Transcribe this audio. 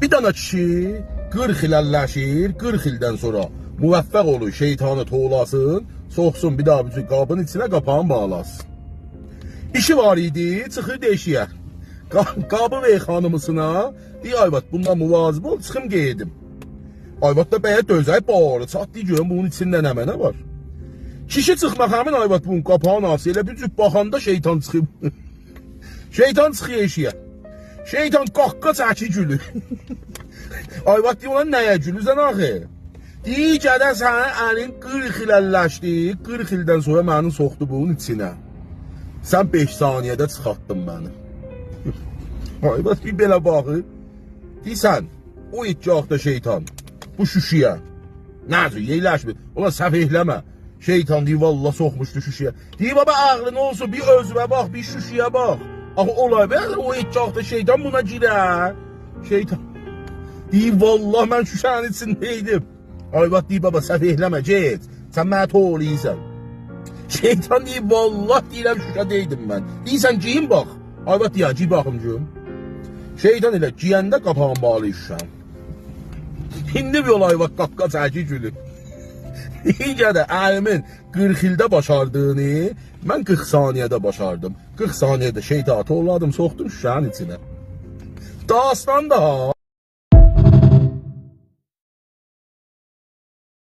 Bir dana kişi 40 il əlləşir, 40 ildən sonra müvəffəq olur şeytanı toğlasın, soxsun bir daha bütün qabın içinə qapağını bağlasın. İşi var idi, çıxır deşiyə. Qabı və xanımısına, deyir Ayvat bundan muvazib ol, çıxım qeydim. Ayvat da bəyə dözək bağırı, çatdı görüm bunun içində nə mənə var. Kişi çıxmaq həmin Ayvat bunun qapağını asır, elə bir cüb baxanda şeytan çıxıb. Şeytan çıxır eşiyə. Şeytan qaqqa çəkir gülür. Ayvat deyir ona nəyə gülürsən axı? Deyir gədə sənin əlin 40 il əlləşdi, 40 ildən sonra mənim soxdu bunun içinə. Sən 5 saniyədə çıxartdın məni. Ayvat bir belə baxır. Deyirsən, o iddiaqda şeytan, bu şüşüyə. Nədir, yeyləşmir, ona səhv ehləmə. Şeytan deyir, valla soxmuşdu şüşüyə. Deyir, baba ağlın olsun, bir özümə bax, bir şüşüyə bax. Axı olay ver, o iddiaqda şeytan buna girər. Şeytan deyir, valla mən şüşənin içindəydim. Ayvat deyir, baba səhv ehləmə, get. Sən mənə toğluysan. Şeytan deyir, valla deyirəm şüşədəydim mən. Deyirsən, giyin bax. Ayvat deyir, giy baxım güm. Şeytan elə giyəndə qapağın bağlı şüşən. İndi bir olay bak qaqqa çəkir gülür. İncə də əlimin 40 ildə başardığını mən 40 saniyədə başardım. 40 saniyədə şeytanı toğladım, soxdum şüşənin içinə. Dastan da ha.